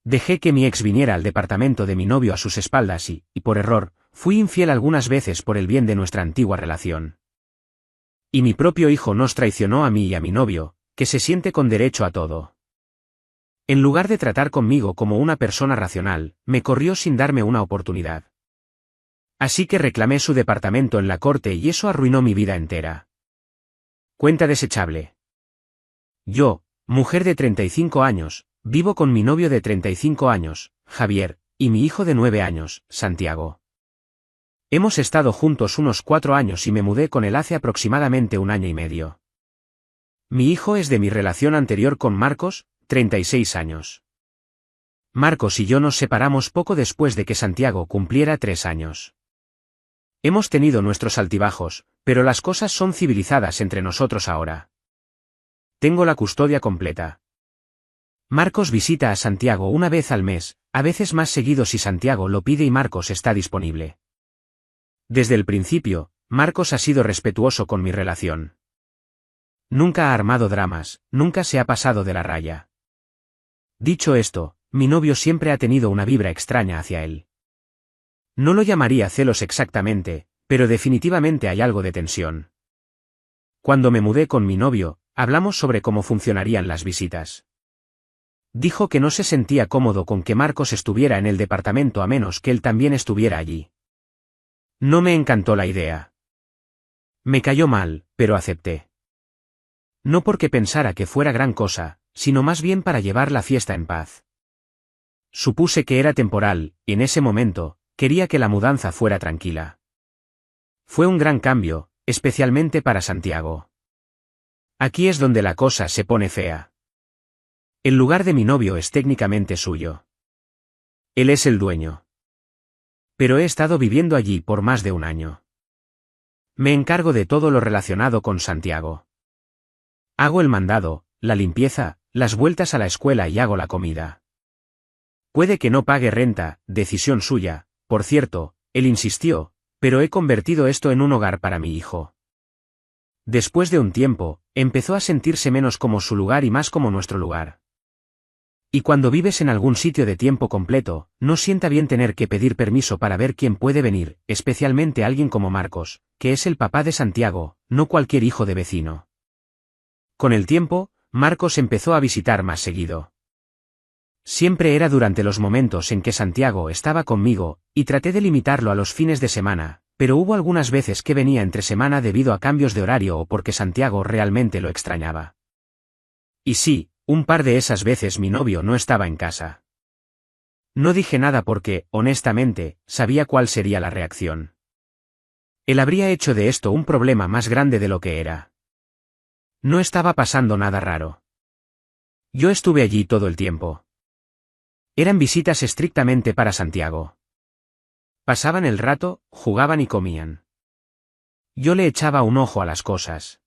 Dejé que mi ex viniera al departamento de mi novio a sus espaldas y, por error, fui infiel algunas veces por el bien de nuestra antigua relación. Y mi propio hijo nos traicionó a mí y a mi novio, que se siente con derecho a todo. En lugar de tratar conmigo como una persona racional, me corrió sin darme una oportunidad. Así que reclamé su departamento en la corte y eso arruinó mi vida entera. Cuenta desechable. Yo, mujer de 35 años, vivo con mi novio de 35 años, Javier, y mi hijo de 9 años, Santiago. Hemos estado juntos unos 4 años y me mudé con él hace aproximadamente 1 año y medio. Mi hijo es de mi relación anterior con Marcos, 36 años. Marcos y yo nos separamos poco después de que Santiago cumpliera 3 años. Hemos tenido nuestros altibajos, pero las cosas son civilizadas entre nosotros ahora. Tengo la custodia completa. Marcos visita a Santiago una vez al mes, a veces más seguido si Santiago lo pide y Marcos está disponible. Desde el principio, Marcos ha sido respetuoso con mi relación. Nunca ha armado dramas, nunca se ha pasado de la raya. Dicho esto, mi novio siempre ha tenido una vibra extraña hacia él. No lo llamaría celos exactamente, pero definitivamente hay algo de tensión. Cuando me mudé con mi novio, hablamos sobre cómo funcionarían las visitas. Dijo que no se sentía cómodo con que Marcos estuviera en el departamento a menos que él también estuviera allí. No me encantó la idea. Me cayó mal, pero acepté. No porque pensara que fuera gran cosa, sino más bien para llevar la fiesta en paz. Supuse que era temporal, y en ese momento, quería que la mudanza fuera tranquila. Fue un gran cambio, especialmente para Santiago. Aquí es donde la cosa se pone fea. El lugar de mi novio es técnicamente suyo. Él es el dueño. Pero he estado viviendo allí por más de 1 año. Me encargo de todo lo relacionado con Santiago. Hago el mandado, la limpieza, las vueltas a la escuela y hago la comida. Puede que no pague renta, decisión suya, por cierto, él insistió, pero he convertido esto en un hogar para mi hijo. Después de un tiempo, empezó a sentirse menos como su lugar y más como nuestro lugar. Y cuando vives en algún sitio de tiempo completo, no sienta bien tener que pedir permiso para ver quién puede venir, especialmente alguien como Marcos, que es el papá de Santiago, no cualquier hijo de vecino. Con el tiempo, Marcos empezó a visitar más seguido. Siempre era durante los momentos en que Santiago estaba conmigo, y traté de limitarlo a los fines de semana, pero hubo algunas veces que venía entre semana debido a cambios de horario o porque Santiago realmente lo extrañaba. Y sí, un par de esas veces mi novio no estaba en casa. No dije nada porque, honestamente, sabía cuál sería la reacción. Él habría hecho de esto un problema más grande de lo que era. No estaba pasando nada raro. Yo estuve allí todo el tiempo. Eran visitas estrictamente para Santiago. Pasaban el rato, jugaban y comían. Yo le echaba un ojo a las cosas.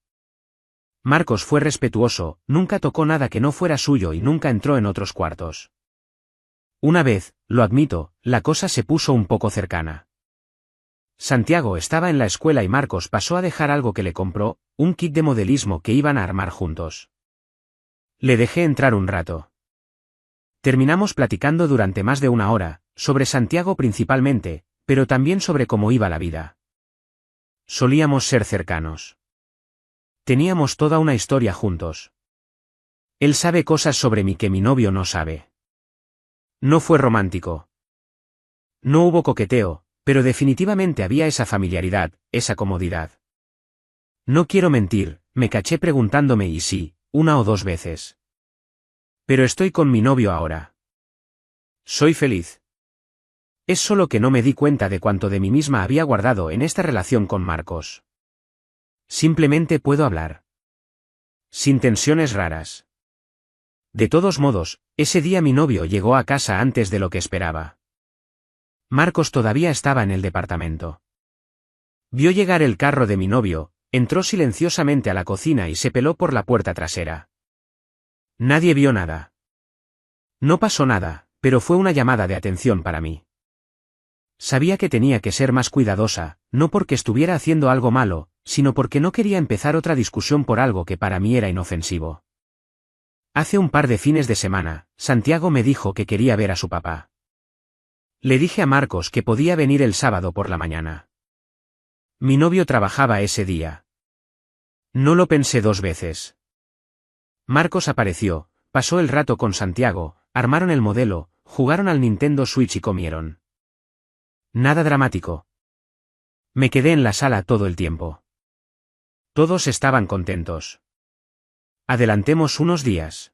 Marcos fue respetuoso, nunca tocó nada que no fuera suyo y nunca entró en otros cuartos. Una vez, lo admito, la cosa se puso un poco cercana. Santiago estaba en la escuela y Marcos pasó a dejar algo que le compró, un kit de modelismo que iban a armar juntos. Le dejé entrar un rato. Terminamos platicando durante más de 1 hora, sobre Santiago principalmente, pero también sobre cómo iba la vida. Solíamos ser cercanos. Teníamos toda una historia juntos. Él sabe cosas sobre mí que mi novio no sabe. No fue romántico. No hubo coqueteo, pero definitivamente había esa familiaridad, esa comodidad. No quiero mentir, me caché preguntándome y sí, 1 o 2 veces. Pero estoy con mi novio ahora. Soy feliz. Es solo que no me di cuenta de cuánto de mí misma había guardado en esta relación con Marcos. Simplemente puedo hablar. Sin tensiones raras. De todos modos, ese día mi novio llegó a casa antes de lo que esperaba. Marcos todavía estaba en el departamento. Vio llegar el carro de mi novio, entró silenciosamente a la cocina y se peló por la puerta trasera. Nadie vio nada. No pasó nada, pero fue una llamada de atención para mí. Sabía que tenía que ser más cuidadosa, no porque estuviera haciendo algo malo, sino porque no quería empezar otra discusión por algo que para mí era inofensivo. Hace un par de fines de semana, Santiago me dijo que quería ver a su papá. Le dije a Marcos que podía venir el sábado por la mañana. Mi novio trabajaba ese día. No lo pensé dos veces. Marcos apareció, pasó el rato con Santiago, armaron el modelo, jugaron al Nintendo Switch y comieron. Nada dramático. Me quedé en la sala todo el tiempo. Todos estaban contentos. Adelantemos unos días.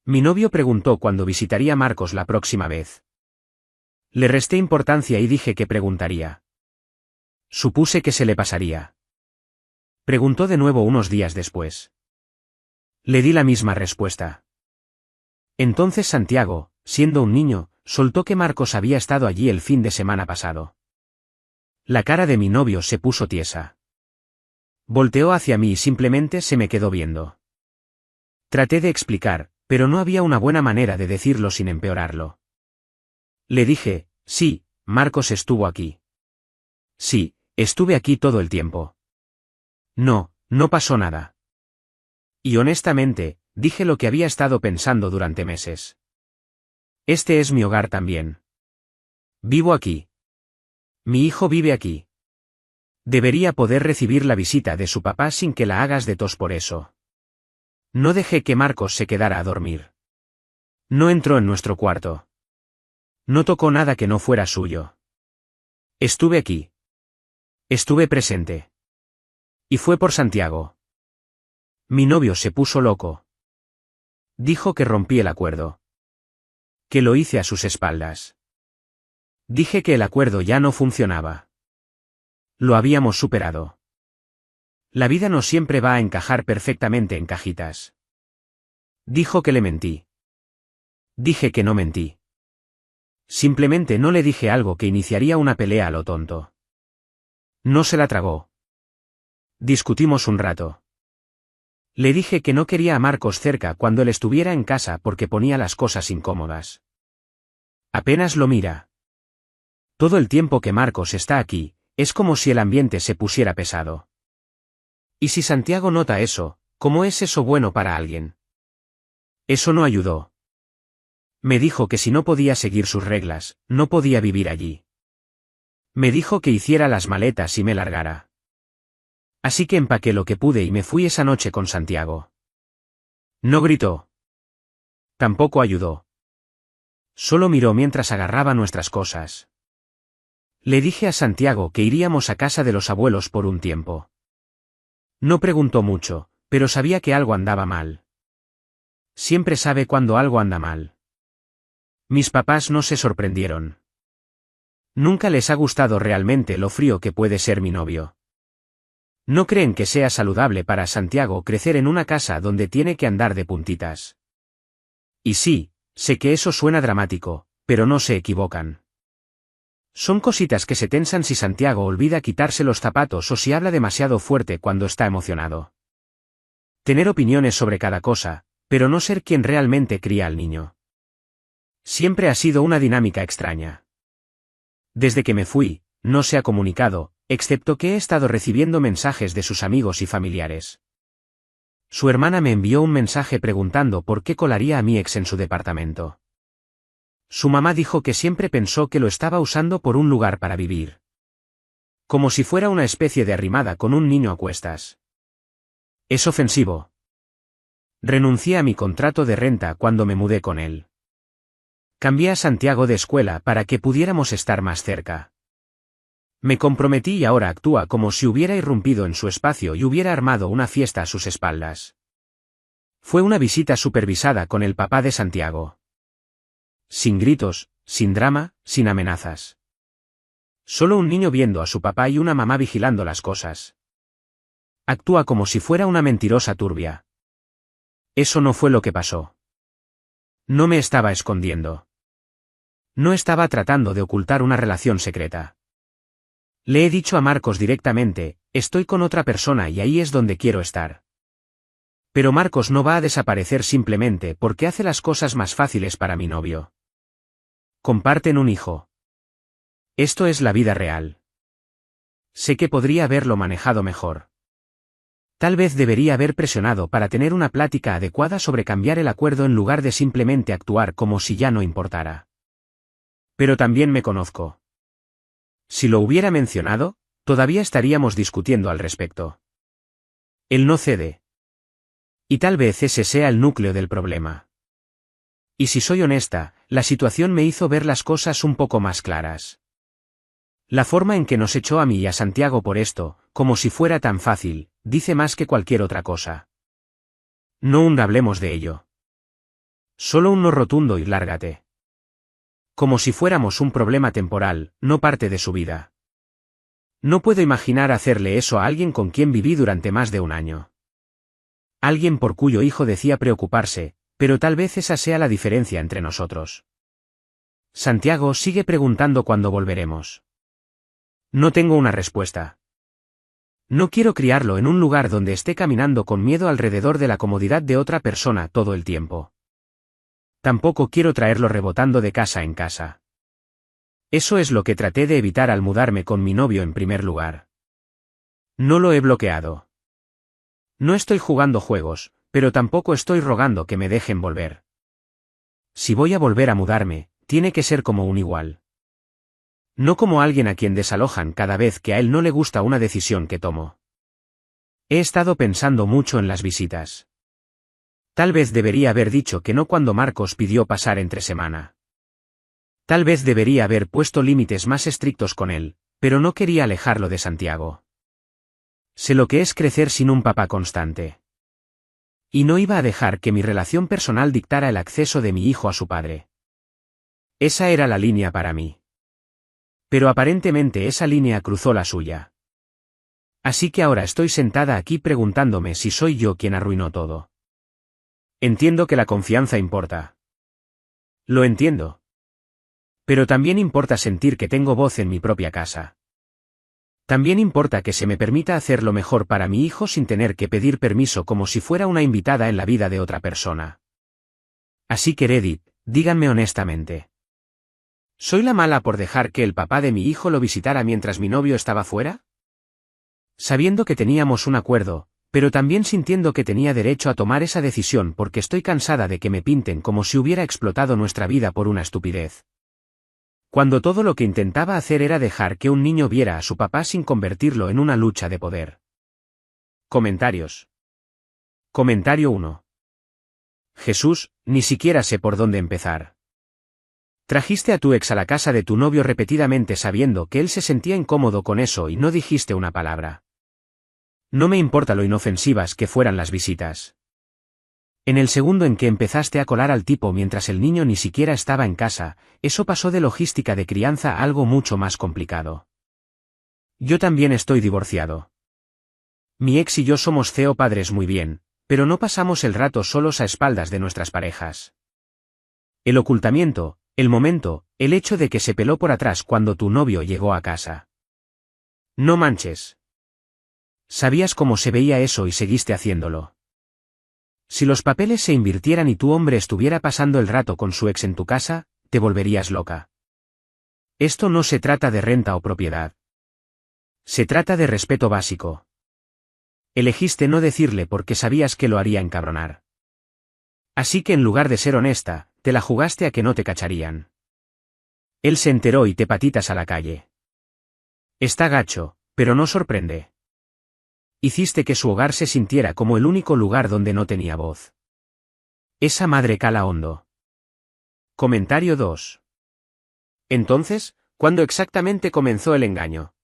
Mi novio preguntó cuándo visitaría a Marcos la próxima vez. Le resté importancia y dije que preguntaría. Supuse que se le pasaría. Preguntó de nuevo unos días después. Le di la misma respuesta. Entonces Santiago, siendo un niño, soltó que Marcos había estado allí el fin de semana pasado. La cara de mi novio se puso tiesa. Volteó hacia mí y simplemente se me quedó viendo. Traté de explicar, pero no había una buena manera de decirlo sin empeorarlo. Le dije, sí, Marcos estuvo aquí. Sí, estuve aquí todo el tiempo. No, no pasó nada. Y honestamente, dije lo que había estado pensando durante meses. Este es mi hogar también. Vivo aquí. Mi hijo vive aquí. Debería poder recibir la visita de su papá sin que la hagas de tos por eso. No dejé que Marcos se quedara a dormir. No entró en nuestro cuarto. No tocó nada que no fuera suyo. Estuve aquí. Estuve presente. Y fue por Santiago. Mi novio se puso loco. Dijo que rompí el acuerdo. Que lo hice a sus espaldas. Dije que el acuerdo ya no funcionaba. Lo habíamos superado. La vida no siempre va a encajar perfectamente en cajitas. Dijo que le mentí. Dije que no mentí. Simplemente no le dije algo que iniciaría una pelea a lo tonto. No se la tragó. Discutimos un rato. Le dije que no quería a Marcos cerca cuando él estuviera en casa porque ponía las cosas incómodas. Apenas lo mira. Todo el tiempo que Marcos está aquí, es como si el ambiente se pusiera pesado. Y si Santiago nota eso, ¿cómo es eso bueno para alguien? Eso no ayudó. Me dijo que si no podía seguir sus reglas, no podía vivir allí. Me dijo que hiciera las maletas y me largara. Así que empaqué lo que pude y me fui esa noche con Santiago. No gritó. Tampoco ayudó. Solo miró mientras agarraba nuestras cosas. Le dije a Santiago que iríamos a casa de los abuelos por un tiempo. No preguntó mucho, pero sabía que algo andaba mal. Siempre sabe cuando algo anda mal. Mis papás no se sorprendieron. Nunca les ha gustado realmente lo frío que puede ser mi novio. No creen que sea saludable para Santiago crecer en una casa donde tiene que andar de puntitas. Y sí, sé que eso suena dramático, pero no se equivocan. Son cositas que se tensan si Santiago olvida quitarse los zapatos o si habla demasiado fuerte cuando está emocionado. Tener opiniones sobre cada cosa, pero no ser quien realmente cría al niño. Siempre ha sido una dinámica extraña. Desde que me fui, no se ha comunicado, excepto que he estado recibiendo mensajes de sus amigos y familiares. Su hermana me envió un mensaje preguntando por qué colaría a mi ex en su departamento. Su mamá dijo que siempre pensó que lo estaba usando por un lugar para vivir. Como si fuera una especie de arrimada con un niño a cuestas. Es ofensivo. Renuncié a mi contrato de renta cuando me mudé con él. Cambié a Santiago de escuela para que pudiéramos estar más cerca. Me comprometí y ahora actúa como si hubiera irrumpido en su espacio y hubiera armado una fiesta a sus espaldas. Fue una visita supervisada con el papá de Santiago. Sin gritos, sin drama, sin amenazas. Solo un niño viendo a su papá y una mamá vigilando las cosas. Actúa como si fuera una mentirosa turbia. Eso no fue lo que pasó. No me estaba escondiendo. No estaba tratando de ocultar una relación secreta. Le he dicho a Marcos directamente, estoy con otra persona y ahí es donde quiero estar. Pero Marcos no va a desaparecer simplemente porque hace las cosas más fáciles para mi novio. Comparten un hijo. Esto es la vida real. Sé que podría haberlo manejado mejor. Tal vez debería haber presionado para tener una plática adecuada sobre cambiar el acuerdo en lugar de simplemente actuar como si ya no importara. Pero también me conozco. Si lo hubiera mencionado, todavía estaríamos discutiendo al respecto. Él no cede. Y tal vez ese sea el núcleo del problema. Y si soy honesta, la situación me hizo ver las cosas un poco más claras. La forma en que nos echó a mí y a Santiago por esto, como si fuera tan fácil, dice más que cualquier otra cosa. No hablemos de ello. Solo un no rotundo y lárgate. Como si fuéramos un problema temporal, no parte de su vida. No puedo imaginar hacerle eso a alguien con quien viví durante más de un año. Alguien por cuyo hijo decía preocuparse, pero tal vez esa sea la diferencia entre nosotros. Santiago sigue preguntando cuándo volveremos. No tengo una respuesta. No quiero criarlo en un lugar donde esté caminando con miedo alrededor de la comodidad de otra persona todo el tiempo. Tampoco quiero traerlo rebotando de casa en casa. Eso es lo que traté de evitar al mudarme con mi novio en primer lugar. No lo he bloqueado. No estoy jugando juegos, pero tampoco estoy rogando que me dejen volver. Si voy a volver a mudarme, tiene que ser como un igual. No como alguien a quien desalojan cada vez que a él no le gusta una decisión que tomo. He estado pensando mucho en las visitas. Tal vez debería haber dicho que no cuando Marcos pidió pasar entre semana. Tal vez debería haber puesto límites más estrictos con él, pero no quería alejarlo de Santiago. Sé lo que es crecer sin un papá constante. Y no iba a dejar que mi relación personal dictara el acceso de mi hijo a su padre. Esa era la línea para mí. Pero aparentemente esa línea cruzó la suya. Así que ahora estoy sentada aquí preguntándome si soy yo quien arruinó todo. Entiendo que la confianza importa. Lo entiendo. Pero también importa sentir que tengo voz en mi propia casa. También importa que se me permita hacer lo mejor para mi hijo sin tener que pedir permiso como si fuera una invitada en la vida de otra persona. Así que Reddit, díganme honestamente. ¿Soy la mala por dejar que el papá de mi hijo lo visitara mientras mi novio estaba fuera? Sabiendo que teníamos un acuerdo, pero también sintiendo que tenía derecho a tomar esa decisión porque estoy cansada de que me pinten como si hubiera explotado nuestra vida por una estupidez. Cuando todo lo que intentaba hacer era dejar que un niño viera a su papá sin convertirlo en una lucha de poder. Comentarios. Comentario 1. Jesús, ni siquiera sé por dónde empezar. Trajiste a tu ex a la casa de tu novio repetidamente sabiendo que él se sentía incómodo con eso y no dijiste una palabra. No me importa lo inofensivas que fueran las visitas. En el segundo en que empezaste a colar al tipo mientras el niño ni siquiera estaba en casa, eso pasó de logística de crianza a algo mucho más complicado. Yo también estoy divorciado. Mi ex y yo somos padres muy bien, pero no pasamos el rato solos a espaldas de nuestras parejas. El ocultamiento, el momento, el hecho de que se peló por atrás cuando tu novio llegó a casa. No manches. Sabías cómo se veía eso y seguiste haciéndolo. Si los papeles se invirtieran y tu hombre estuviera pasando el rato con su ex en tu casa, te volverías loca. Esto no se trata de renta o propiedad. Se trata de respeto básico. Elegiste no decirle porque sabías que lo haría encabronar. Así que en lugar de ser honesta, te la jugaste a que no te cacharían. Él se enteró y te patitas a la calle. Está gacho, pero no sorprende. Hiciste que su hogar se sintiera como el único lugar donde no tenía voz. Esa madre cala hondo. Comentario 2. Entonces, ¿cuándo exactamente comenzó el engaño?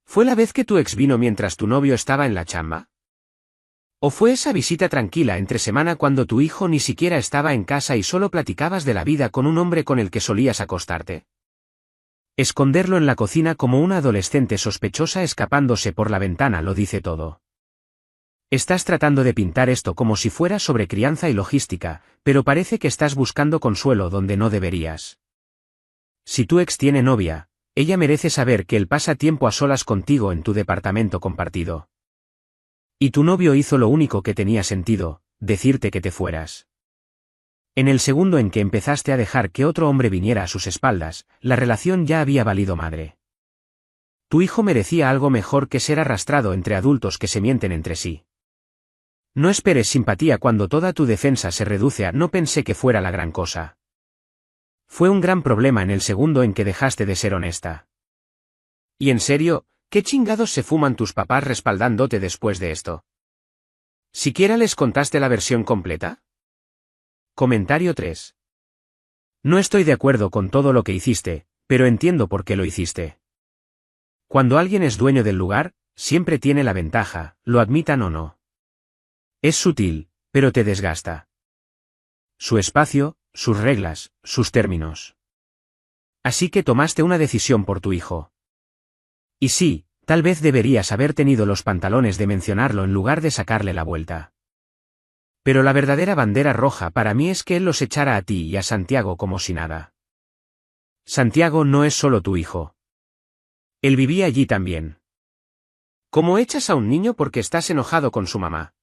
¿Fue la vez que tu ex vino mientras tu novio estaba en la chamba? ¿O fue esa visita tranquila entre semana cuando tu hijo ni siquiera estaba en casa y solo platicabas de la vida con un hombre con el que solías acostarte? Esconderlo en la cocina como una adolescente sospechosa escapándose por la ventana lo dice todo. Estás tratando de pintar esto como si fuera sobre crianza y logística, pero parece que estás buscando consuelo donde no deberías. Si tu ex tiene novia, ella merece saber que él pasa tiempo a solas contigo en tu departamento compartido. Y tu novio hizo lo único que tenía sentido, decirte que te fueras. En el segundo en que empezaste a dejar que otro hombre viniera a sus espaldas, la relación ya había valido madre. Tu hijo merecía algo mejor que ser arrastrado entre adultos que se mienten entre sí. No esperes simpatía cuando toda tu defensa se reduce a no pensé que fuera la gran cosa. Fue un gran problema en el segundo en que dejaste de ser honesta. Y en serio, ¿qué chingados se fuman tus papás respaldándote después de esto? ¿Siquiera les contaste la versión completa? Comentario 3. No estoy de acuerdo con todo lo que hiciste, pero entiendo por qué lo hiciste. Cuando alguien es dueño del lugar, siempre tiene la ventaja, lo admitan o no. Es sutil, pero te desgasta. Su espacio, sus reglas, sus términos. Así que tomaste una decisión por tu hijo. Y sí, tal vez deberías haber tenido los pantalones de mencionarlo en lugar de sacarle la vuelta. Pero la verdadera bandera roja para mí es que él los echara a ti y a Santiago como si nada. Santiago no es solo tu hijo. Él vivía allí también. ¿Cómo echas a un niño porque estás enojado con su mamá?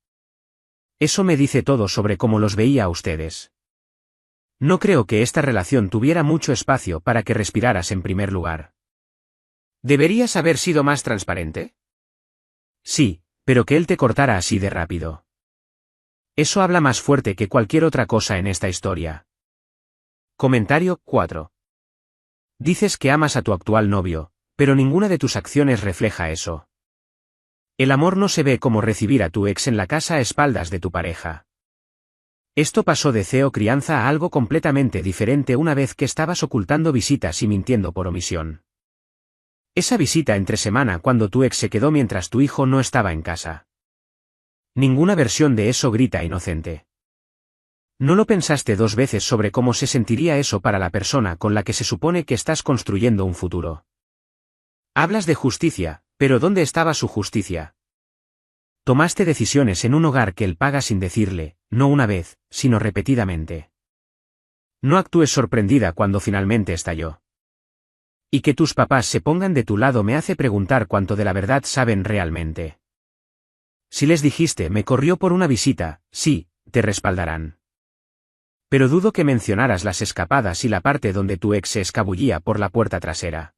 Eso me dice todo sobre cómo los veía a ustedes. No creo que esta relación tuviera mucho espacio para que respiraras en primer lugar. ¿Deberías haber sido más transparente? Sí, pero que él te cortara así de rápido. Eso habla más fuerte que cualquier otra cosa en esta historia. Comentario 4. Dices que amas a tu actual novio, pero ninguna de tus acciones refleja eso. El amor no se ve como recibir a tu ex en la casa a espaldas de tu pareja. Esto pasó de CEO crianza a algo completamente diferente una vez que estabas ocultando visitas y mintiendo por omisión. Esa visita entre semana cuando tu ex se quedó mientras tu hijo no estaba en casa. Ninguna versión de eso grita inocente. ¿No lo pensaste dos veces sobre cómo se sentiría eso para la persona con la que se supone que estás construyendo un futuro? Hablas de justicia, pero ¿dónde estaba su justicia? Tomaste decisiones en un hogar que él paga sin decirle, no una vez, sino repetidamente. No actúes sorprendida cuando finalmente estalló. Y que tus papás se pongan de tu lado me hace preguntar cuánto de la verdad saben realmente. Si les dijiste me corrió por una visita, sí, te respaldarán. Pero dudo que mencionaras las escapadas y la parte donde tu ex se escabullía por la puerta trasera.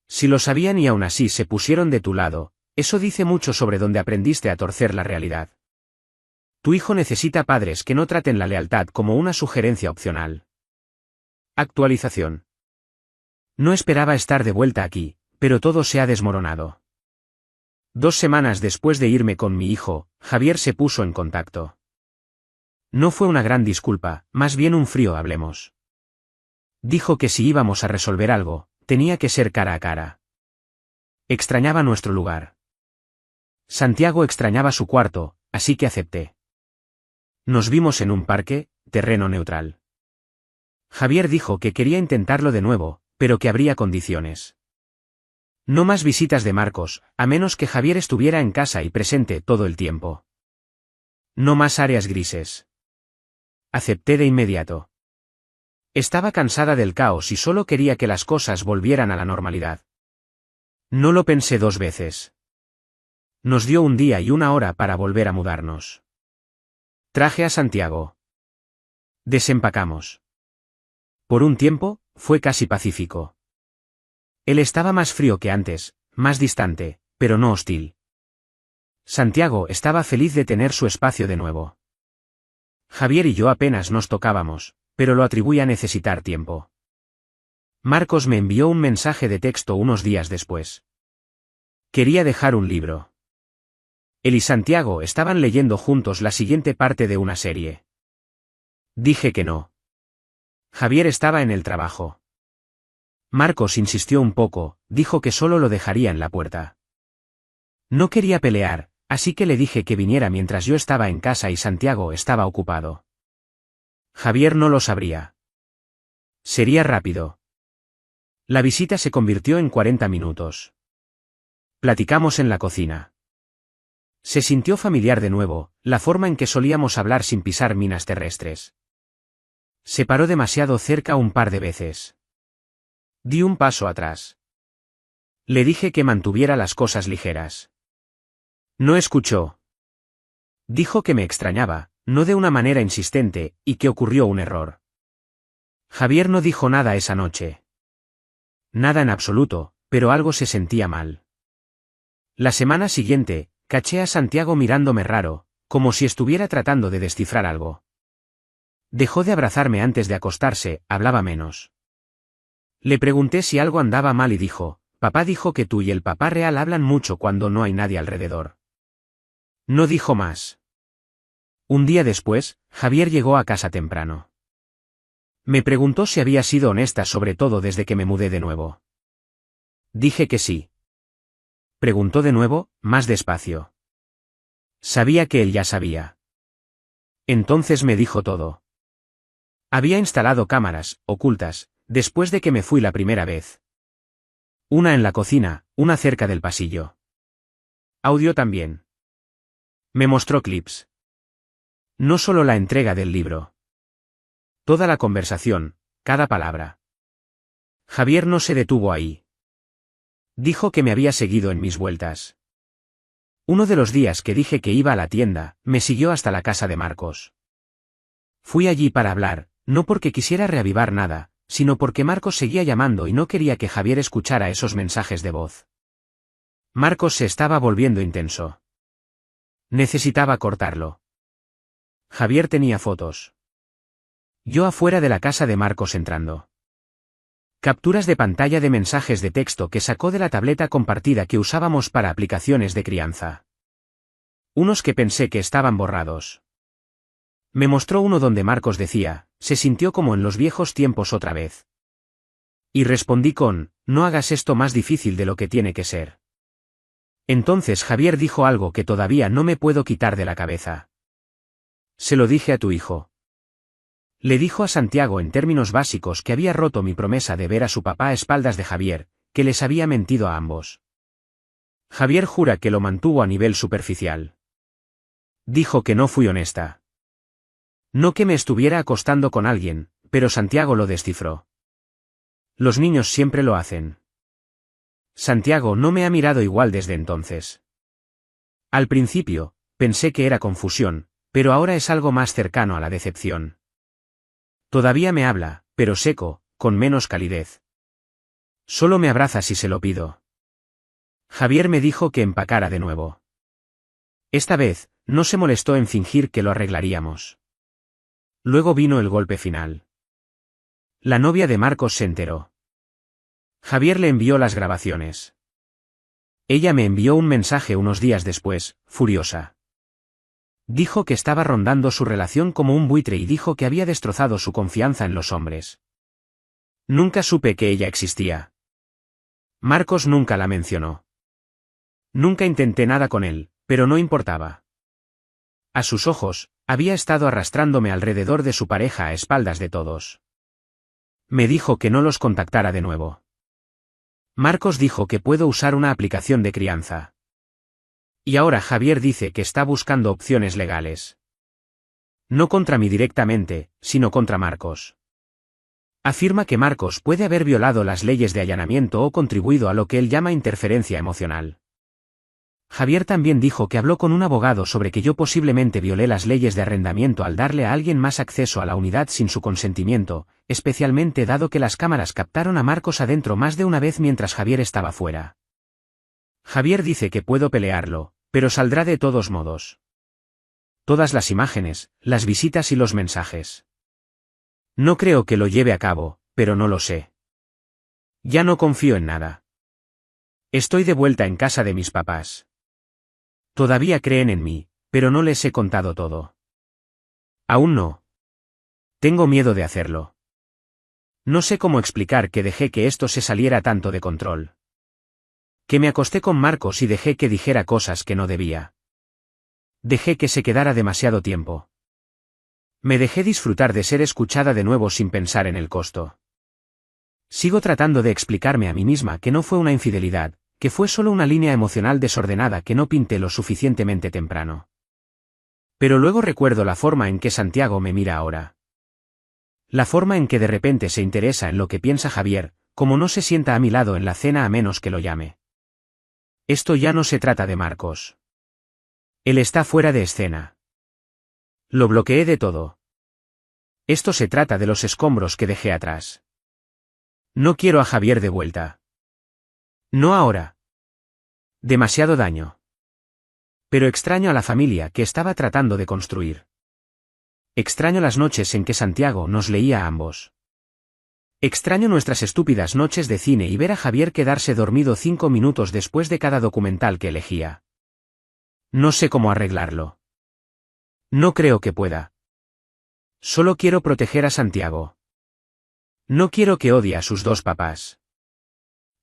Si lo sabían y aún así se pusieron de tu lado, eso dice mucho sobre dónde aprendiste a torcer la realidad. Tu hijo necesita padres que no traten la lealtad como una sugerencia opcional. Actualización. No esperaba estar de vuelta aquí, pero todo se ha desmoronado. 2 semanas después de irme con mi hijo, Javier se puso en contacto. No fue una gran disculpa, más bien un frío hablemos. Dijo que si íbamos a resolver algo, tenía que ser cara a cara. Extrañaba nuestro lugar. Santiago extrañaba su cuarto, así que acepté. Nos vimos en un parque, terreno neutral. Javier dijo que quería intentarlo de nuevo, pero que habría condiciones. No más visitas de Marcos, a menos que Javier estuviera en casa y presente todo el tiempo. No más áreas grises. Acepté de inmediato. Estaba cansada del caos y solo quería que las cosas volvieran a la normalidad. No lo pensé 2 veces. Nos dio un día y una hora para volver a mudarnos. Traje a Santiago. Desempacamos. Por un tiempo, fue casi pacífico. Él estaba más frío que antes, más distante, pero no hostil. Santiago estaba feliz de tener su espacio de nuevo. Javier y yo apenas nos tocábamos, pero lo atribuí a necesitar tiempo. Marcos me envió un mensaje de texto unos días después. Quería dejar un libro. Él y Santiago estaban leyendo juntos la siguiente parte de una serie. Dije que no. Javier estaba en el trabajo. Marcos insistió un poco, dijo que solo lo dejaría en la puerta. No quería pelear, así que le dije que viniera mientras yo estaba en casa y Santiago estaba ocupado. Javier no lo sabría. Sería rápido. La visita se convirtió en 40 minutos. Platicamos en la cocina. Se sintió familiar de nuevo, la forma en que solíamos hablar sin pisar minas terrestres. Se paró demasiado cerca un par de veces. Di un paso atrás. Le dije que mantuviera las cosas ligeras. No escuchó. Dijo que me extrañaba, no de una manera insistente, y que ocurrió un error. Javier no dijo nada esa noche. Nada en absoluto, pero algo se sentía mal. La semana siguiente, caché a Santiago mirándome raro, como si estuviera tratando de descifrar algo. Dejó de abrazarme antes de acostarse, hablaba menos. Le pregunté si algo andaba mal y dijo, papá dijo que tú y el papá real hablan mucho cuando no hay nadie alrededor. No dijo más. Un día después, Javier llegó a casa temprano. Me preguntó si había sido honesta sobre todo desde que me mudé de nuevo. Dije que sí. Preguntó de nuevo, más despacio. Sabía que él ya sabía. Entonces me dijo todo. Había instalado cámaras, ocultas, después de que me fui la primera vez. Una en la cocina, una cerca del pasillo. Audio también. Me mostró clips. No solo la entrega del libro. Toda la conversación, cada palabra. Javier no se detuvo ahí. Dijo que me había seguido en mis vueltas. Uno de los días que dije que iba a la tienda, me siguió hasta la casa de Marcos. Fui allí para hablar, no porque quisiera reavivar nada, sino porque Marcos seguía llamando y no quería que Javier escuchara esos mensajes de voz. Marcos se estaba volviendo intenso. Necesitaba cortarlo. Javier tenía fotos. Yo afuera de la casa de Marcos entrando. Capturas de pantalla de mensajes de texto que sacó de la tableta compartida que usábamos para aplicaciones de crianza. Unos que pensé que estaban borrados. Me mostró uno donde Marcos decía, se sintió como en los viejos tiempos otra vez. Y respondí con, no hagas esto más difícil de lo que tiene que ser. Entonces Javier dijo algo que todavía no me puedo quitar de la cabeza. Se lo dije a tu hijo. Le dijo a Santiago en términos básicos que había roto mi promesa de ver a su papá a espaldas de Javier, que les había mentido a ambos. Javier jura que lo mantuvo a nivel superficial. Dijo que no fui honesta. No que me estuviera acostando con alguien, pero Santiago lo descifró. Los niños siempre lo hacen. Santiago no me ha mirado igual desde entonces. Al principio, pensé que era confusión, pero ahora es algo más cercano a la decepción. Todavía me habla, pero seco, con menos calidez. Solo me abraza si se lo pido. Javier me dijo que empacara de nuevo. Esta vez, no se molestó en fingir que lo arreglaríamos. Luego vino el golpe final. La novia de Marcos se enteró. Javier le envió las grabaciones. Ella me envió un mensaje unos días después, furiosa. Dijo que estaba rondando su relación como un buitre y dijo que había destrozado su confianza en los hombres. Nunca supe que ella existía. Marcos nunca la mencionó. Nunca intenté nada con él, pero no importaba. A sus ojos, había estado arrastrándome alrededor de su pareja a espaldas de todos. Me dijo que no los contactara de nuevo. Marcos dijo que puedo usar una aplicación de crianza. Y ahora Javier dice que está buscando opciones legales. No contra mí directamente, sino contra Marcos. Afirma que Marcos puede haber violado las leyes de allanamiento o contribuido a lo que él llama interferencia emocional. Javier también dijo que habló con un abogado sobre que yo posiblemente violé las leyes de arrendamiento al darle a alguien más acceso a la unidad sin su consentimiento, especialmente dado que las cámaras captaron a Marcos adentro más de una vez mientras Javier estaba fuera. Javier dice que puedo pelearlo, pero saldrá de todos modos. Todas las imágenes, las visitas y los mensajes. No creo que lo lleve a cabo, pero no lo sé. Ya no confío en nada. Estoy de vuelta en casa de mis papás. Todavía creen en mí, pero no les he contado todo. Aún no. Tengo miedo de hacerlo. No sé cómo explicar que dejé que esto se saliera tanto de control. Que me acosté con Marcos y dejé que dijera cosas que no debía. Dejé que se quedara demasiado tiempo. Me dejé disfrutar de ser escuchada de nuevo sin pensar en el costo. Sigo tratando de explicarme a mí misma que no fue una infidelidad, que fue solo una línea emocional desordenada que no pinté lo suficientemente temprano. Pero luego recuerdo la forma en que Santiago me mira ahora. La forma en que de repente se interesa en lo que piensa Javier, como no se sienta a mi lado en la cena a menos que lo llame. Esto ya no se trata de Marcos. Él está fuera de escena. Lo bloqueé de todo. Esto se trata de los escombros que dejé atrás. No quiero a Javier de vuelta. No ahora. Demasiado daño. Pero extraño a la familia que estaba tratando de construir. Extraño las noches en que Santiago nos leía a ambos. Extraño nuestras estúpidas noches de cine y ver a Javier quedarse dormido 5 minutos después de cada documental que elegía. No sé cómo arreglarlo. No creo que pueda. Solo quiero proteger a Santiago. No quiero que odie a sus dos papás.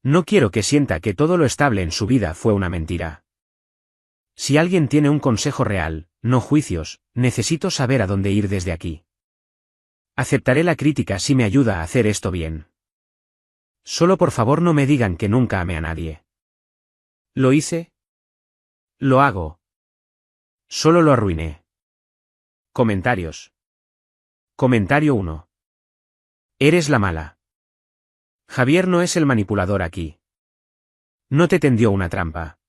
No quiero que sienta que todo lo estable en su vida fue una mentira. Si alguien tiene un consejo real, no juicios, necesito saber a dónde ir desde aquí. Aceptaré la crítica si me ayuda a hacer esto bien. Solo por favor no me digan que nunca amé a nadie. ¿Lo hice? Lo hago. Solo lo arruiné. Comentarios. Comentario 1. Eres la mala. Javier no es el manipulador aquí. No te tendió una trampa.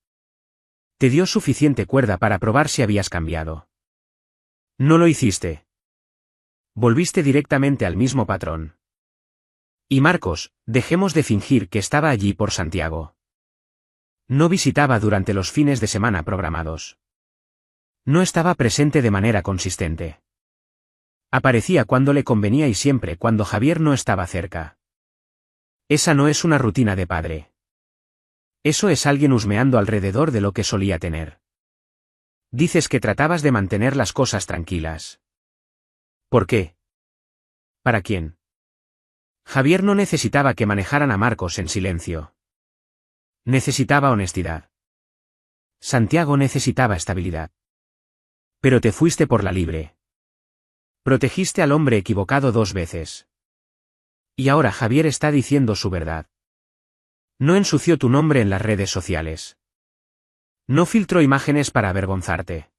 Te dio suficiente cuerda para probar si habías cambiado. No lo hiciste. Volviste directamente al mismo patrón. Y Marcos, dejemos de fingir que estaba allí por Santiago. No visitaba durante los fines de semana programados. No estaba presente de manera consistente. Aparecía cuando le convenía y siempre cuando Javier no estaba cerca. Esa no es una rutina de padre. Eso es alguien husmeando alrededor de lo que solía tener. Dices que tratabas de mantener las cosas tranquilas. ¿Por qué? ¿Para quién? Javier no necesitaba que manejaran a Marcos en silencio. Necesitaba honestidad. Santiago necesitaba estabilidad. Pero te fuiste por la libre. Protegiste al hombre equivocado 2 veces. Y ahora Javier está diciendo su verdad. No ensució tu nombre en las redes sociales. No filtró imágenes para avergonzarte.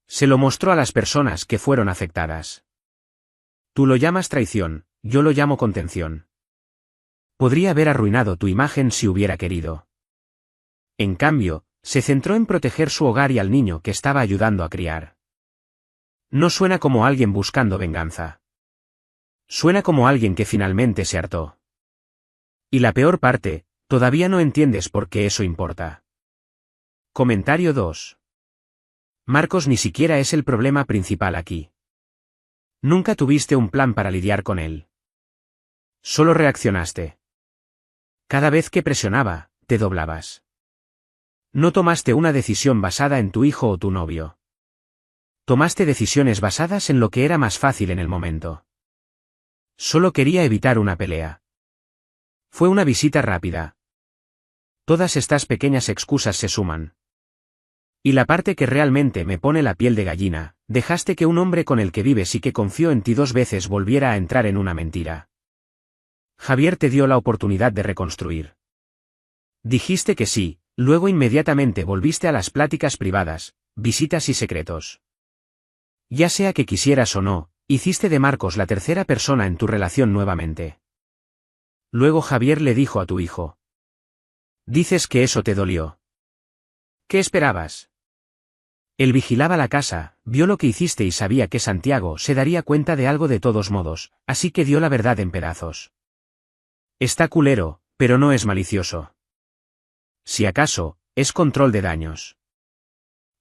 Se lo mostró a las personas que fueron afectadas. Tú lo llamas traición, yo lo llamo contención. Podría haber arruinado tu imagen si hubiera querido. En cambio, se centró en proteger su hogar y al niño que estaba ayudando a criar. No suena como alguien buscando venganza. Suena como alguien que finalmente se hartó. Y la peor parte, todavía no entiendes por qué eso importa. Comentario 2. Marcos ni siquiera es el problema principal aquí. Nunca tuviste un plan para lidiar con él. Solo reaccionaste. Cada vez que presionaba, te doblabas. No tomaste una decisión basada en tu hijo o tu novio. Tomaste decisiones basadas en lo que era más fácil en el momento. Solo quería evitar una pelea. Fue una visita rápida. Todas estas pequeñas excusas se suman. Y la parte que realmente me pone la piel de gallina, dejaste que un hombre con el que vives y que confió en ti 2 veces volviera a entrar en una mentira. Javier te dio la oportunidad de reconstruir. Dijiste que sí, luego inmediatamente volviste a las pláticas privadas, visitas y secretos. Ya sea que quisieras o no, hiciste de Marcos la tercera persona en tu relación nuevamente. Luego Javier le dijo a tu hijo. Dices que eso te dolió. ¿Qué esperabas? Él vigilaba la casa, vio lo que hiciste y sabía que Santiago se daría cuenta de algo de todos modos, así que dio la verdad en pedazos. Está culero, pero no es malicioso. Si acaso, es control de daños.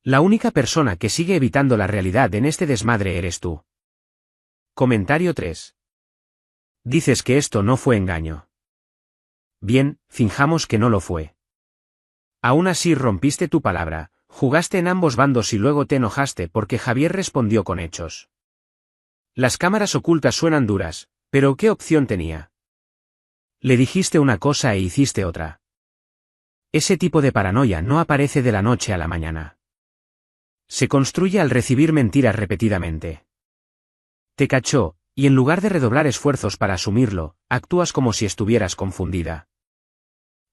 La única persona que sigue evitando la realidad en este desmadre eres tú. Comentario 3. Dices que esto no fue engaño. Bien, finjamos que no lo fue. Aún así rompiste tu palabra, jugaste en ambos bandos y luego te enojaste porque Javier respondió con hechos. Las cámaras ocultas suenan duras, pero ¿qué opción tenía? Le dijiste una cosa e hiciste otra. Ese tipo de paranoia no aparece de la noche a la mañana. Se construye al recibir mentiras repetidamente. Te cachó, y en lugar de redoblar esfuerzos para asumirlo, actúas como si estuvieras confundida.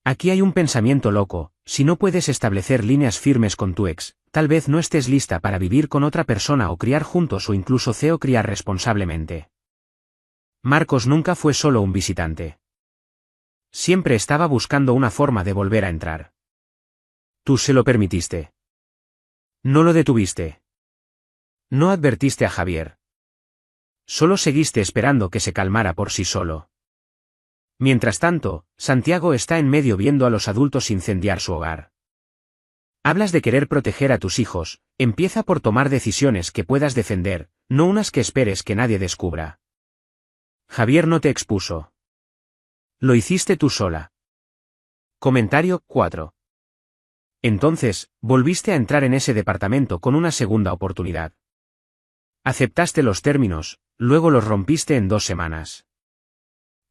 Aquí hay un pensamiento loco: si no puedes establecer líneas firmes con tu ex, tal vez no estés lista para vivir con otra persona o criar juntos o incluso criar responsablemente. Marcos nunca fue solo un visitante. Siempre estaba buscando una forma de volver a entrar. Tú se lo permitiste. No lo detuviste. No advertiste a Javier. Solo seguiste esperando que se calmara por sí solo. Mientras tanto, Santiago está en medio viendo a los adultos incendiar su hogar. Hablas de querer proteger a tus hijos, empieza por tomar decisiones que puedas defender, no unas que esperes que nadie descubra. Javier no te expuso. Lo hiciste tú sola. Comentario 4. Entonces, volviste a entrar en ese departamento con una segunda oportunidad. Aceptaste los términos, luego los rompiste en 2 semanas.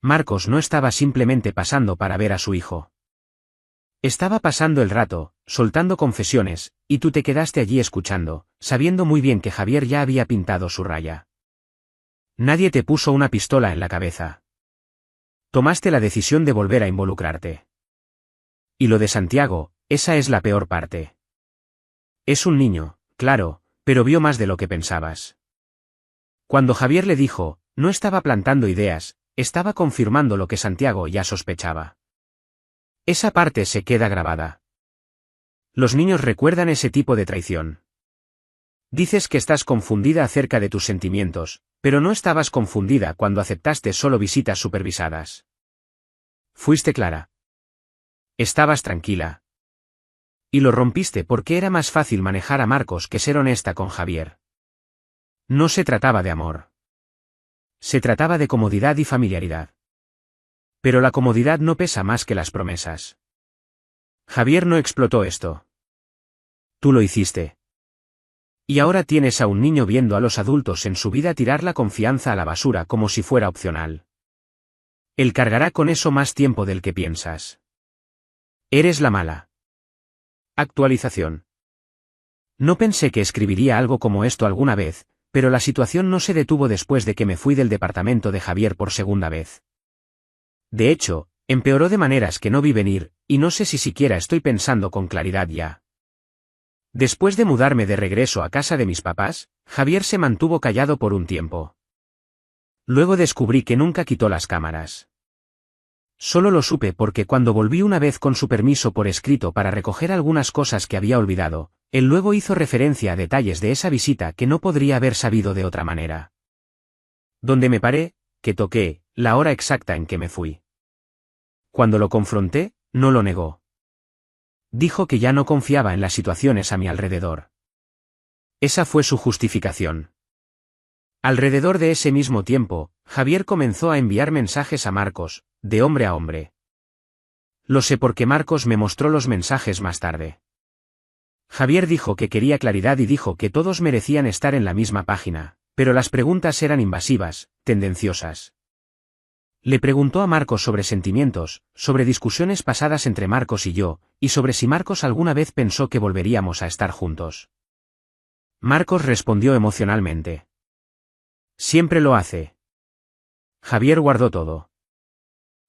Marcos no estaba simplemente pasando para ver a su hijo. Estaba pasando el rato, soltando confesiones, y tú te quedaste allí escuchando, sabiendo muy bien que Javier ya había pintado su raya. Nadie te puso una pistola en la cabeza. Tomaste la decisión de volver a involucrarte. Y lo de Santiago, esa es la peor parte. Es un niño, claro, pero vio más de lo que pensabas. Cuando Javier le dijo, no estaba plantando ideas, estaba confirmando lo que Santiago ya sospechaba. Esa parte se queda grabada. Los niños recuerdan ese tipo de traición. Dices que estás confundida acerca de tus sentimientos, pero no estabas confundida cuando aceptaste solo visitas supervisadas. Fuiste clara. Estabas tranquila. Y lo rompiste porque era más fácil manejar a Marcos que ser honesta con Javier. No se trataba de amor. Se trataba de comodidad y familiaridad. Pero la comodidad no pesa más que las promesas. Javier no explotó esto. Tú lo hiciste. Y ahora tienes a un niño viendo a los adultos en su vida tirar la confianza a la basura como si fuera opcional. Él cargará con eso más tiempo del que piensas. Eres la mala. Actualización. No pensé que escribiría algo como esto alguna vez, pero la situación no se detuvo después de que me fui del departamento de Javier por segunda vez. De hecho, empeoró de maneras que no vi venir, y no sé si siquiera estoy pensando con claridad ya. Después de mudarme de regreso a casa de mis papás, Javier se mantuvo callado por un tiempo. Luego descubrí que nunca quitó las cámaras. Solo lo supe porque cuando volví una vez con su permiso por escrito para recoger algunas cosas que había olvidado, él luego hizo referencia a detalles de esa visita que no podría haber sabido de otra manera. Donde me paré, que toqué, la hora exacta en que me fui. Cuando lo confronté, no lo negó. Dijo que ya no confiaba en las situaciones a mi alrededor. Esa fue su justificación. Alrededor de ese mismo tiempo, Javier comenzó a enviar mensajes a Marcos, de hombre a hombre. Lo sé porque Marcos me mostró los mensajes más tarde. Javier dijo que quería claridad y dijo que todos merecían estar en la misma página, pero las preguntas eran invasivas, tendenciosas. Le preguntó a Marcos sobre sentimientos, sobre discusiones pasadas entre Marcos y yo, y sobre si Marcos alguna vez pensó que volveríamos a estar juntos. Marcos respondió emocionalmente. Siempre lo hace. Javier guardó todo.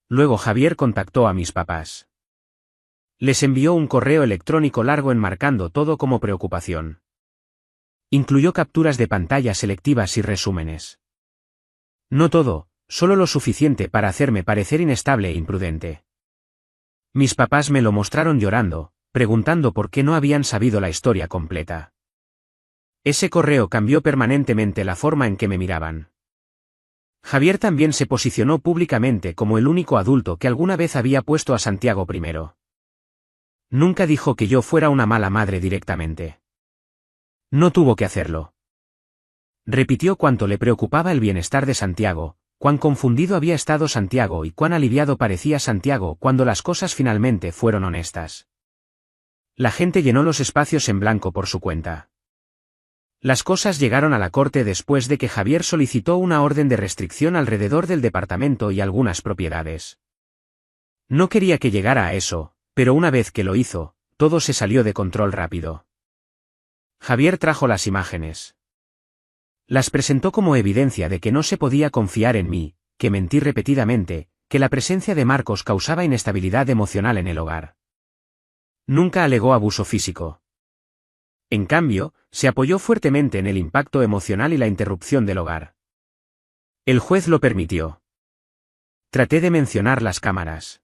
Luego Javier contactó a mis papás. Les envió un correo electrónico largo enmarcando todo como preocupación. Incluyó capturas de pantalla selectivas y resúmenes. No todo, solo lo suficiente para hacerme parecer inestable e imprudente. Mis papás me lo mostraron llorando, preguntando por qué no habían sabido la historia completa. Ese correo cambió permanentemente la forma en que me miraban. Javier también se posicionó públicamente como el único adulto que alguna vez había puesto a Santiago primero. Nunca dijo que yo fuera una mala madre directamente. No tuvo que hacerlo. Repitió cuánto le preocupaba el bienestar de Santiago, cuán confundido había estado Santiago y cuán aliviado parecía Santiago cuando las cosas finalmente fueron honestas. La gente llenó los espacios en blanco por su cuenta. Las cosas llegaron a la corte después de que Javier solicitó una orden de restricción alrededor del departamento y algunas propiedades. No quería que llegara a eso, pero una vez que lo hizo, todo se salió de control rápido. Javier trajo las imágenes. Las presentó como evidencia de que no se podía confiar en mí, que mentí repetidamente, que la presencia de Marcos causaba inestabilidad emocional en el hogar. Nunca alegó abuso físico. En cambio, se apoyó fuertemente en el impacto emocional y la interrupción del hogar. El juez lo permitió. Traté de mencionar las cámaras.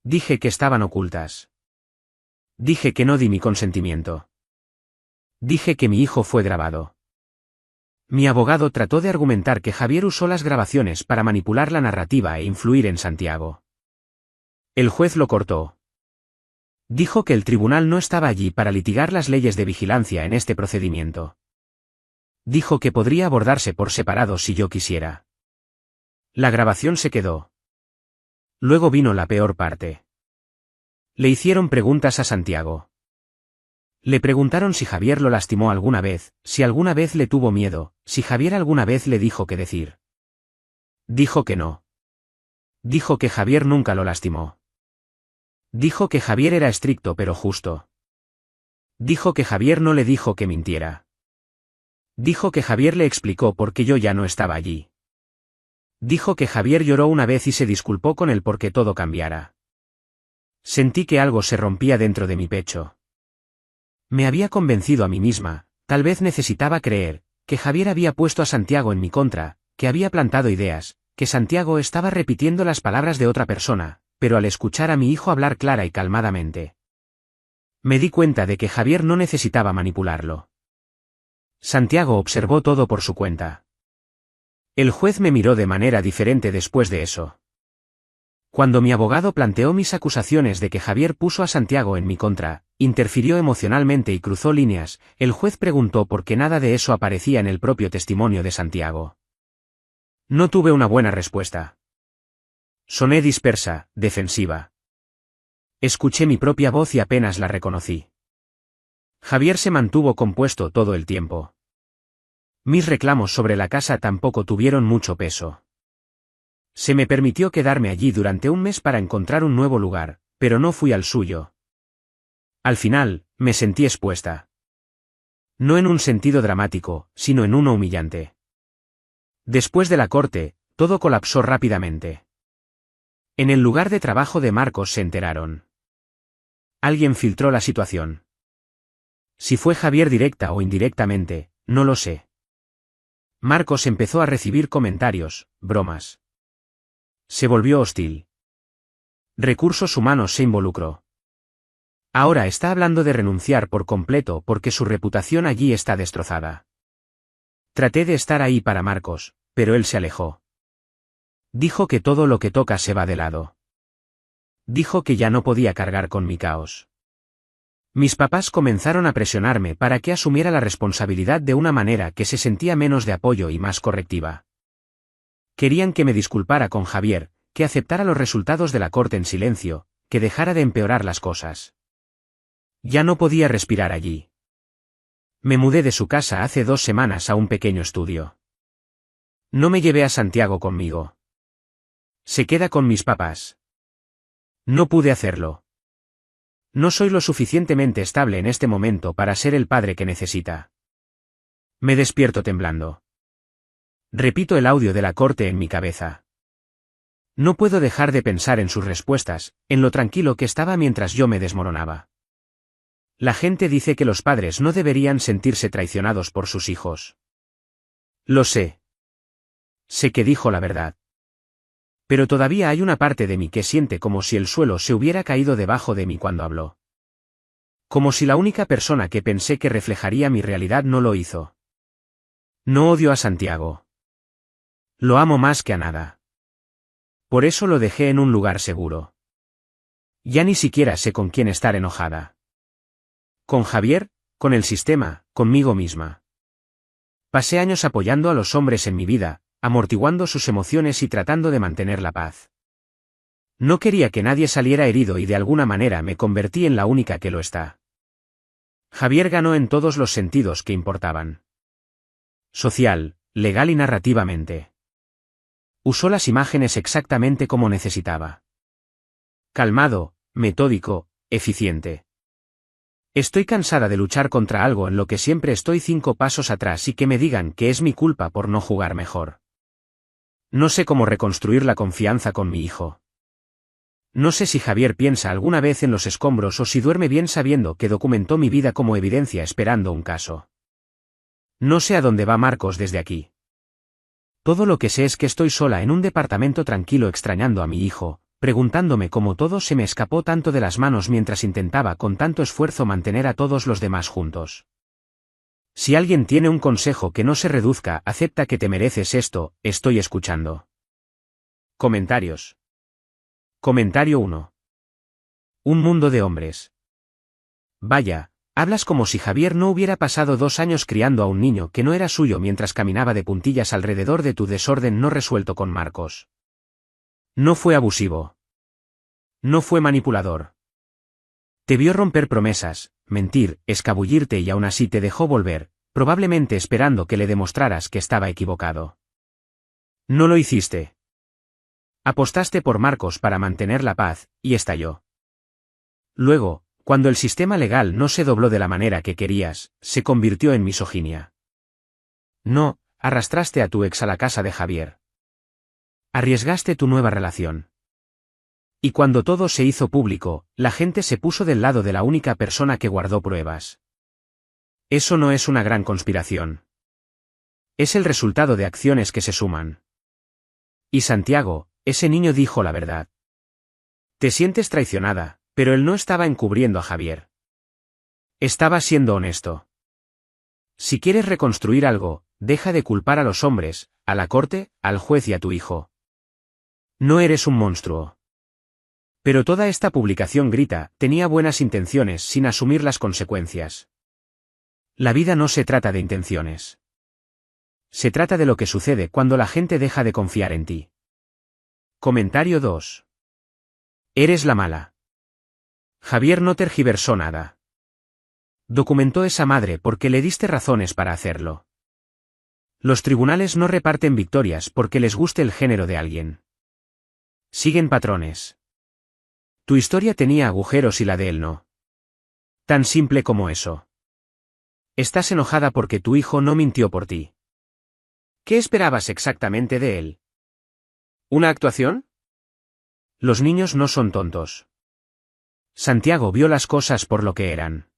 Dije que estaban ocultas. Dije que no di mi consentimiento. Dije que mi hijo fue grabado. Mi abogado trató de argumentar que Javier usó las grabaciones para manipular la narrativa e influir en Santiago. El juez lo cortó. Dijo que el tribunal no estaba allí para litigar las leyes de vigilancia en este procedimiento. Dijo que podría abordarse por separado si yo quisiera. La grabación se quedó. Luego vino la peor parte. Le hicieron preguntas a Santiago. Le preguntaron si Javier lo lastimó alguna vez, si alguna vez le tuvo miedo, si Javier alguna vez le dijo qué decir. Dijo que no. Dijo que Javier nunca lo lastimó. Dijo que Javier era estricto pero justo. Dijo que Javier no le dijo que mintiera. Dijo que Javier le explicó por qué yo ya no estaba allí. Dijo que Javier lloró una vez y se disculpó con él porque todo cambiara. Sentí que algo se rompía dentro de mi pecho. Me había convencido a mí misma, tal vez necesitaba creer, que Javier había puesto a Santiago en mi contra, que había plantado ideas, que Santiago estaba repitiendo las palabras de otra persona, pero al escuchar a mi hijo hablar clara y calmadamente, me di cuenta de que Javier no necesitaba manipularlo. Santiago observó todo por su cuenta. El juez me miró de manera diferente después de eso. Cuando mi abogado planteó mis acusaciones de que Javier puso a Santiago en mi contra, interfirió emocionalmente y cruzó líneas, el juez preguntó por qué nada de eso aparecía en el propio testimonio de Santiago. No tuve una buena respuesta. Soné dispersa, defensiva. Escuché mi propia voz y apenas la reconocí. Javier se mantuvo compuesto todo el tiempo. Mis reclamos sobre la casa tampoco tuvieron mucho peso. Se me permitió quedarme allí durante un mes para encontrar un nuevo lugar, pero no fui al suyo. Al final, me sentí expuesta. No en un sentido dramático, sino en uno humillante. Después de la corte, todo colapsó rápidamente. En el lugar de trabajo de Marcos se enteraron. Alguien filtró la situación. Si fue Javier directa o indirectamente, no lo sé. Marcos empezó a recibir comentarios, bromas. Se volvió hostil. Recursos Humanos se involucró. Ahora está hablando de renunciar por completo porque su reputación allí está destrozada. Traté de estar ahí para Marcos, pero él se alejó. Dijo que todo lo que toca se va de lado. Dijo que ya no podía cargar con mi caos. Mis papás comenzaron a presionarme para que asumiera la responsabilidad de una manera que se sentía menos de apoyo y más correctiva. Querían que me disculpara con Javier, que aceptara los resultados de la corte en silencio, que dejara de empeorar las cosas. Ya no podía respirar allí. Me mudé de su casa hace 2 semanas a un pequeño estudio. No me llevé a Santiago conmigo. Se queda con mis papás. No pude hacerlo. No soy lo suficientemente estable en este momento para ser el padre que necesita. Me despierto temblando. Repito el audio de la corte en mi cabeza. No puedo dejar de pensar en sus respuestas, en lo tranquilo que estaba mientras yo me desmoronaba. La gente dice que los padres no deberían sentirse traicionados por sus hijos. Lo sé. Sé que dijo la verdad. Pero todavía hay una parte de mí que siente como si el suelo se hubiera caído debajo de mí cuando habló. Como si la única persona que pensé que reflejaría mi realidad no lo hizo. No odio a Santiago. Lo amo más que a nada. Por eso lo dejé en un lugar seguro. Ya ni siquiera sé con quién estar enojada. Con Javier, con el sistema, conmigo misma. Pasé años apoyando a los hombres en mi vida, amortiguando sus emociones y tratando de mantener la paz. No quería que nadie saliera herido y de alguna manera me convertí en la única que lo está. Javier ganó en todos los sentidos que importaban. Social, legal y narrativamente. Usó las imágenes exactamente como necesitaba. Calmado, metódico, eficiente. Estoy cansada de luchar contra algo en lo que siempre estoy 5 pasos atrás y que me digan que es mi culpa por no jugar mejor. No sé cómo reconstruir la confianza con mi hijo. No sé si Javier piensa alguna vez en los escombros o si duerme bien sabiendo que documentó mi vida como evidencia esperando un caso. No sé a dónde va Marcos desde aquí. Todo lo que sé es que estoy sola en un departamento tranquilo extrañando a mi hijo, preguntándome cómo todo se me escapó tanto de las manos mientras intentaba con tanto esfuerzo mantener a todos los demás juntos. Si alguien tiene un consejo que no se reduzca, acepta que te mereces esto, estoy escuchando. Comentarios. Comentario 1. Un mundo de hombres. Vaya, hablas como si Javier no hubiera pasado 2 años criando a un niño que no era suyo mientras caminaba de puntillas alrededor de tu desorden no resuelto con Marcos. No fue abusivo. No fue manipulador. Te vio romper promesas, mentir, escabullirte y aún así te dejó volver, probablemente esperando que le demostraras que estaba equivocado. No lo hiciste. Apostaste por Marcos para mantener la paz, y estalló. Luego, cuando el sistema legal no se dobló de la manera que querías, se convirtió en misoginia. No, arrastraste a tu ex a la casa de Javier. Arriesgaste tu nueva relación. Y cuando todo se hizo público, la gente se puso del lado de la única persona que guardó pruebas. Eso no es una gran conspiración. Es el resultado de acciones que se suman. Y Santiago, ese niño dijo la verdad. Te sientes traicionada, pero él no estaba encubriendo a Javier. Estaba siendo honesto. Si quieres reconstruir algo, deja de culpar a los hombres, a la corte, al juez y a tu hijo. No eres un monstruo. Pero toda esta publicación grita, tenía buenas intenciones sin asumir las consecuencias. La vida no se trata de intenciones. Se trata de lo que sucede cuando la gente deja de confiar en ti. Comentario 2. Eres la mala. Javier no tergiversó nada. Documentó esa madre porque le diste razones para hacerlo. Los tribunales no reparten victorias porque les guste el género de alguien. Siguen patrones. Tu historia tenía agujeros y la de él no. Tan simple como eso. Estás enojada porque tu hijo no mintió por ti. ¿Qué esperabas exactamente de él? ¿Una actuación? Los niños no son tontos. Santiago vio las cosas por lo que eran.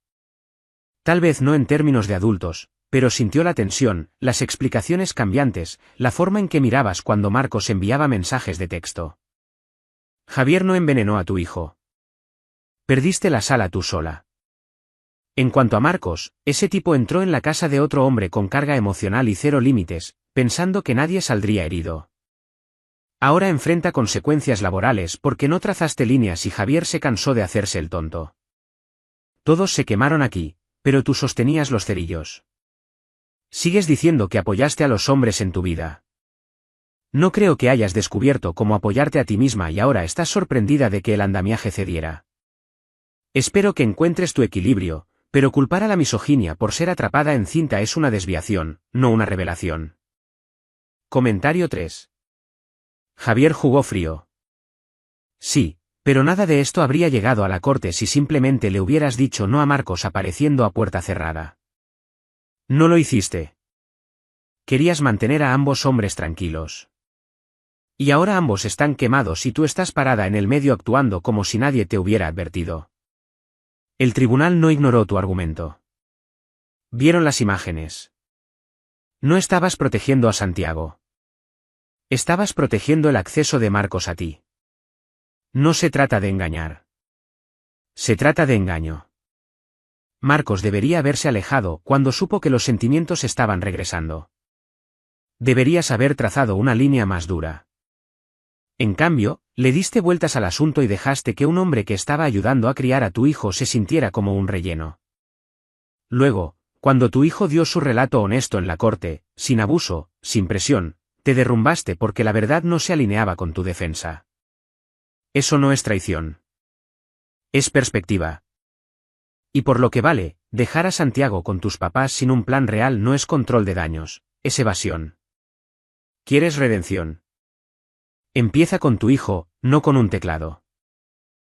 Tal vez no en términos de adultos, pero sintió la tensión, las explicaciones cambiantes, la forma en que mirabas cuando Marcos enviaba mensajes de texto. Javier no envenenó a tu hijo. Perdiste la sala tú sola. En cuanto a Marcos, ese tipo entró en la casa de otro hombre con carga emocional y cero límites, pensando que nadie saldría herido. Ahora enfrenta consecuencias laborales porque no trazaste líneas y Javier se cansó de hacerse el tonto. Todos se quemaron aquí, pero tú sostenías los cerillos. Sigues diciendo que apoyaste a los hombres en tu vida. No creo que hayas descubierto cómo apoyarte a ti misma y ahora estás sorprendida de que el andamiaje cediera. Espero que encuentres tu equilibrio, pero culpar a la misoginia por ser atrapada en cinta es una desviación, no una revelación. Comentario 3. Javier jugó frío. Sí, pero nada de esto habría llegado a la corte si simplemente le hubieras dicho no a Marcos apareciendo a puerta cerrada. No lo hiciste. Querías mantener a ambos hombres tranquilos. Y ahora ambos están quemados y tú estás parada en el medio actuando como si nadie te hubiera advertido. El tribunal no ignoró tu argumento. Vieron las imágenes. No estabas protegiendo a Santiago. Estabas protegiendo el acceso de Marcos a ti. No se trata de engañar. Se trata de engaño. Marcos debería haberse alejado cuando supo que los sentimientos estaban regresando. Deberías haber trazado una línea más dura. En cambio, le diste vueltas al asunto y dejaste que un hombre que estaba ayudando a criar a tu hijo se sintiera como un relleno. Luego, cuando tu hijo dio su relato honesto en la corte, sin abuso, sin presión, te derrumbaste porque la verdad no se alineaba con tu defensa. Eso no es traición. Es perspectiva. Y por lo que vale, dejar a Santiago con tus papás sin un plan real no es control de daños, es evasión. ¿Quieres redención? Empieza con tu hijo, no con un teclado.